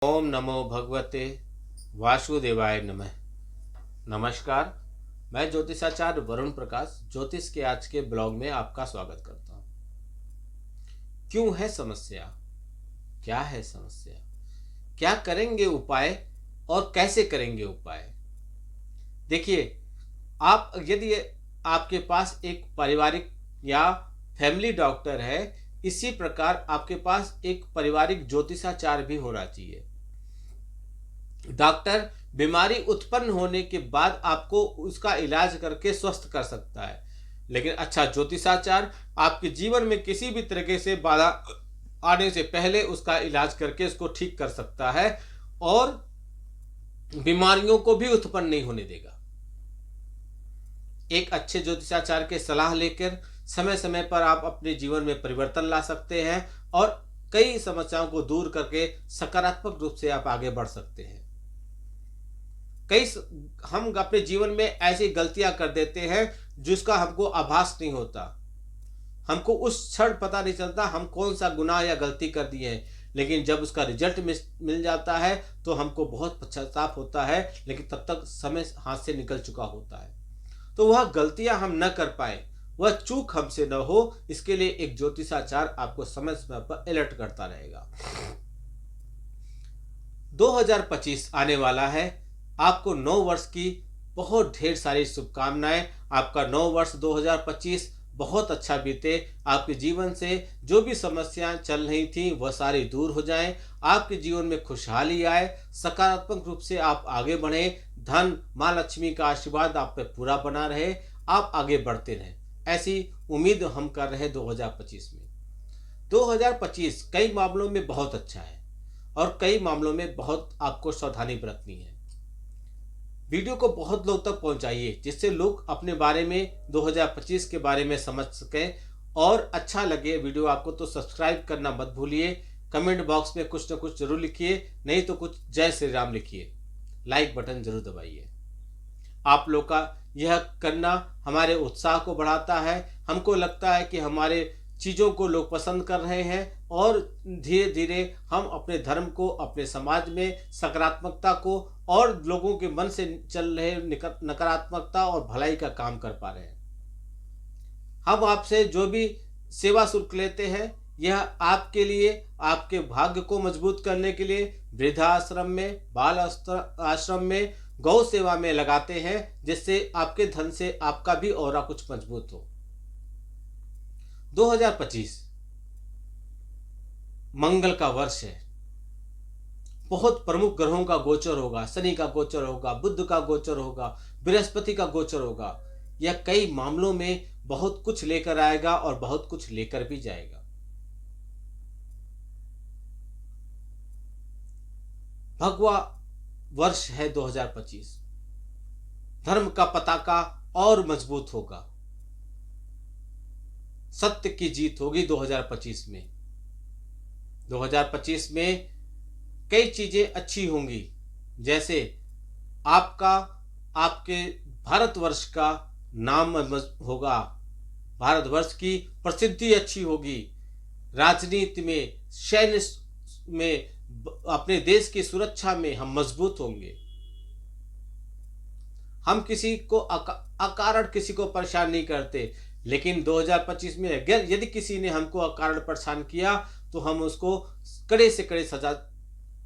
ओम नमो भगवते वासुदेवाय नमः। नमस्कार। मैं ज्योतिषाचार्य वरुण प्रकाश ज्योतिष के आज के ब्लॉग में आपका स्वागत करता हूँ। क्यों है समस्या? क्या है समस्या? क्या करेंगे उपाय और कैसे करेंगे उपाय? देखिए, आप यदि आपके पास एक पारिवारिक या फैमिली डॉक्टर है, इसी प्रकार आपके पास एक पारिवारिक ज्योतिषाचार्य भी होना चाहिए। डॉक्टर बीमारी उत्पन्न होने के बाद आपको उसका इलाज करके स्वस्थ कर सकता है, लेकिन अच्छा ज्योतिषाचार्य आपके जीवन में किसी भी तरीके से बाधा आने से पहले उसका इलाज करके उसको ठीक कर सकता है और बीमारियों को भी उत्पन्न नहीं होने देगा। एक अच्छे ज्योतिषाचार्य के सलाह लेकर समय समय पर आप अपने जीवन में परिवर्तन ला सकते हैं और कई समस्याओं को दूर करके सकारात्मक रूप से आप आगे बढ़ सकते हैं। हम अपने जीवन में ऐसी गलतियां कर देते हैं जिसका हमको आभास नहीं होता। हमको उस क्षण पता नहीं चलता हम कौन सा गुनाह या गलती कर दिए हैं, लेकिन जब उसका रिजल्ट मिल जाता है तो हमको बहुत पश्चाताप होता है, लेकिन तब तक समय हाथ से निकल चुका होता है। तो वह गलतियां हम न कर पाए, वह चूक हमसे न हो, इसके लिए एक ज्योतिषाचार्य आपको समय समय पर अलर्ट करता रहेगा। 2025 आने वाला है। आपको 9 वर्ष की बहुत ढेर सारी शुभकामनाएं। आपका 9 वर्ष 2025 बहुत अच्छा बीते। आपके जीवन से जो भी समस्याएं चल रही थी वह सारी दूर हो जाएं। आपके जीवन में खुशहाली आए, सकारात्मक रूप से आप आगे बढ़ें। धन माँ लक्ष्मी का आशीर्वाद आप पे पूरा बना रहे, आप आगे बढ़ते रहें, ऐसी उम्मीद हम कर रहे हैं 2025 में। 2025 कई मामलों में बहुत अच्छा है और कई मामलों में बहुत आपको सावधानी बरतनी है। वीडियो को बहुत लोग तक पहुंचाइए जिससे लोग अपने बारे में 2025 के बारे में समझ सकें और अच्छा लगे वीडियो आपको तो सब्सक्राइब करना मत भूलिए। कमेंट बॉक्स में कुछ ना कुछ जरूर लिखिए, नहीं तो कुछ जय श्री राम लिखिए। लाइक बटन जरूर दबाइए। आप लोग का यह करना हमारे उत्साह को बढ़ाता है। हमको लगता है कि हमारे चीज़ों को लोग पसंद कर रहे हैं और धीरे धीरे हम अपने धर्म को, अपने समाज में सकारात्मकता को और लोगों के मन से चल रहे नकारात्मकता और भलाई का काम कर पा रहे हैं। हम आपसे जो भी सेवा शुल्क लेते हैं यह आपके लिए, आपके भाग्य को मजबूत करने के लिए वृद्धाश्रम में, बाल आश्रम में, गौ सेवा में लगाते हैं, जिससे आपके धन से आपका भी औरा कुछ मजबूत हो। 2025 मंगल का वर्ष है। बहुत प्रमुख ग्रहों का गोचर होगा। शनि का गोचर होगा, बुध का गोचर होगा, बृहस्पति का गोचर होगा। यह कई मामलों में बहुत कुछ लेकर आएगा और बहुत कुछ लेकर भी जाएगा। भगवा वर्ष है 2025। धर्म का पताका और मजबूत होगा। सत्य की जीत होगी 2025 में। 2025 में कई चीजें अच्छी होंगी, जैसे आपका, आपके भारतवर्ष का नाम होगा, भारतवर्ष की प्रसिद्धि अच्छी होगी, राजनीति में, सैन्य में, अपने देश की सुरक्षा में हम मजबूत होंगे। हम किसी को अकारण किसी को परेशान नहीं करते, लेकिन 2025 में यदि किसी ने हमको अकारण परेशान किया तो हम उसको कड़े से कड़े सजा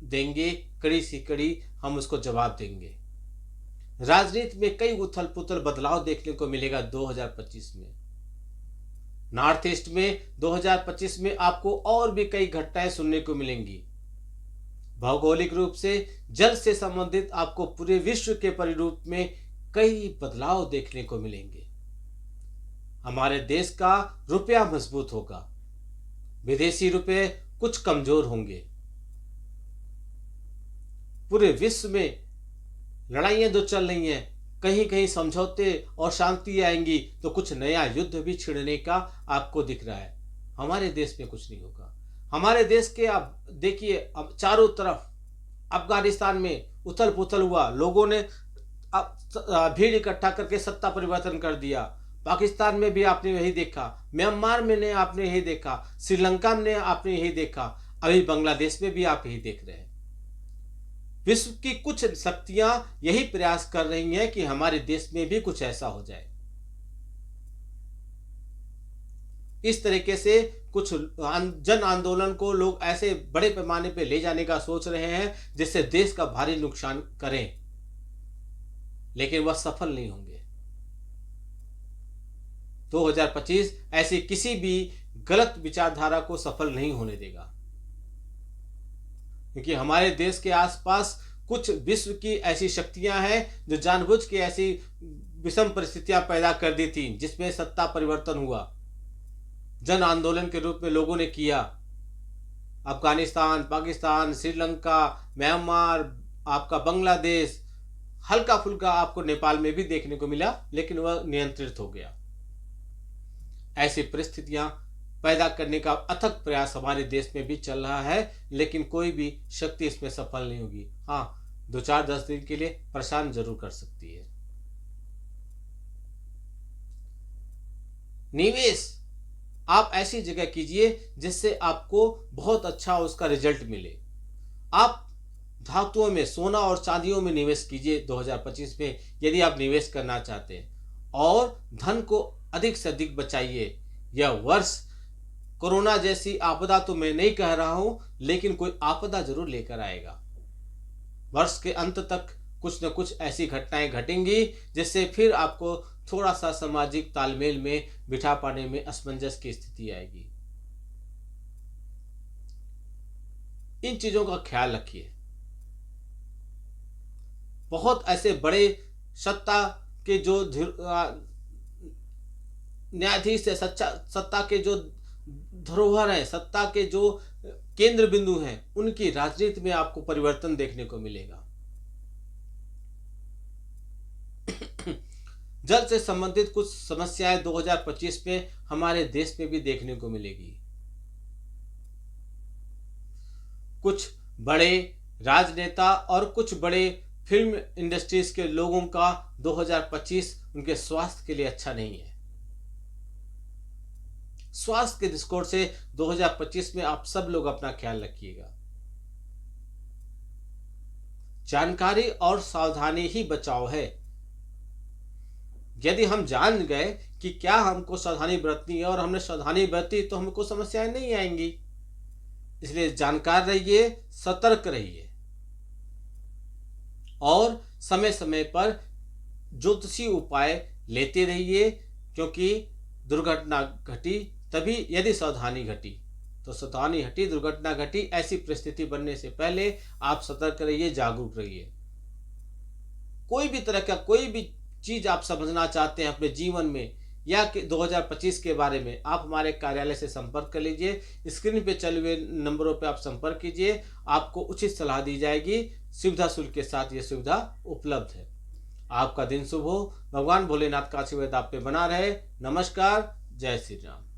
देंगे, कड़ी से कड़ी हम उसको जवाब देंगे। राजनीति में कई उथल पुथल बदलाव देखने को मिलेगा 2025 में। नॉर्थ ईस्ट में 2025 में आपको और भी कई घटनाएं सुनने को मिलेंगी। भौगोलिक रूप से जल से संबंधित आपको पूरे विश्व के परिरूप में कई बदलाव देखने को मिलेंगे। हमारे देश का रुपया मजबूत होगा, विदेशी रुपए कुछ कमजोर होंगे। पूरे विश्व में लड़ाइयां जो चल रही हैं, कहीं कहीं समझौते और शांति आएंगी तो कुछ नया युद्ध भी छिड़ने का आपको दिख रहा है। हमारे देश में कुछ नहीं होगा। हमारे देश के आप देखिए, अब चारों तरफ अफगानिस्तान में उथल पुथल हुआ, लोगों ने भीड़ इकट्ठा करके सत्ता परिवर्तन कर दिया। पाकिस्तान में भी आपने यही देखा, म्यांमार में ने आपने यही देखा, श्रीलंका में आपने यही देखा, अभी बांग्लादेश में भी आप यही देख रहे हैं। विश्व की कुछ शक्तियां यही प्रयास कर रही हैं कि हमारे देश में भी कुछ ऐसा हो जाए। इस तरीके से कुछ जन आंदोलन को लोग ऐसे बड़े पैमाने पे ले जाने का सोच रहे हैं जिससे देश का भारी नुकसान करें, लेकिन वह सफल नहीं होंगे। 2025 ऐसी किसी भी गलत विचारधारा को सफल नहीं होने देगा, क्योंकि हमारे देश के आसपास कुछ विश्व की ऐसी शक्तियां हैं जो जानबूझ के ऐसी विषम परिस्थितियां पैदा कर दी थी, जिसमें सत्ता परिवर्तन हुआ, जन आंदोलन के रूप में लोगों ने किया। अफगानिस्तान, पाकिस्तान, श्रीलंका, म्यांमार, आपका बांग्लादेश, हल्का फुल्का आपको नेपाल में भी देखने को मिला, लेकिन वह नियंत्रित हो गया। ऐसी परिस्थितियां पैदा करने का अथक प्रयास हमारे देश में भी चल रहा है, लेकिन कोई भी शक्ति इसमें सफल नहीं होगी। हाँ, 2-4-10 दिन के लिए परेशान जरूर कर सकती है। निवेश आप ऐसी जगह कीजिए जिससे आपको बहुत अच्छा उसका रिजल्ट मिले। आप धातुओं में, सोना और चांदियों में निवेश कीजिए 2025 में, यदि आप निवेश करना चाहते हैं, और धन को अधिक से अधिक बचाइए। यह वर्ष कोरोना जैसी आपदा तो मैं नहीं कह रहा हूं, लेकिन कोई आपदा जरूर लेकर आएगा। वर्ष के अंत तक कुछ न कुछ ऐसी घटनाएं घटेंगी जिससे फिर आपको थोड़ा सा सामाजिक तालमेल में बिठा पाने में असमंजस की स्थिति आएगी। इन चीजों का ख्याल रखिए। बहुत ऐसे बड़े सत्ता के जो न्यायाधीश है, सत्ता के जो धरोहर है, सत्ता के जो केंद्र बिंदु हैं, उनकी राजनीति में आपको परिवर्तन देखने को मिलेगा। जल से संबंधित कुछ समस्याएं 2025 में हमारे देश में भी देखने को मिलेगी। कुछ बड़े राजनेता और कुछ बड़े फिल्म इंडस्ट्रीज के लोगों का 2025 उनके स्वास्थ्य के लिए अच्छा नहीं है। स्वास्थ्य के दृष्टिकोण से 2025 में आप सब लोग अपना ख्याल रखिएगा। जानकारी और सावधानी ही बचाव है। यदि हम जान गए कि क्या हमको सावधानी बरतनी है और हमने सावधानी बरती तो हमको समस्याएं नहीं आएंगी। इसलिए जानकार रहिए, सतर्क रहिए और समय समय पर ज्योतिषी उपाय लेते रहिए, क्योंकि दुर्घटना घटी तभी, यदि सावधानी घटी तो सावधानी हटी, दुर्घटना घटी। ऐसी परिस्थिति बनने से पहले आप सतर्क रहिए, जागरूक रहिए। कोई भी तरह का कोई भी चीज आप समझना चाहते हैं अपने जीवन में या 2025 के बारे में, आप हमारे कार्यालय से संपर्क कर लीजिए। स्क्रीन पे चले हुए नंबरों पे आप संपर्क कीजिए, आपको उचित सलाह दी जाएगी। सुविधा शुल्क के साथ ये सुविधा उपलब्ध है। आपका दिन शुभ हो। भगवान भोलेनाथ का आशीर्वाद आप पे बना रहे। नमस्कार। जय श्री राम।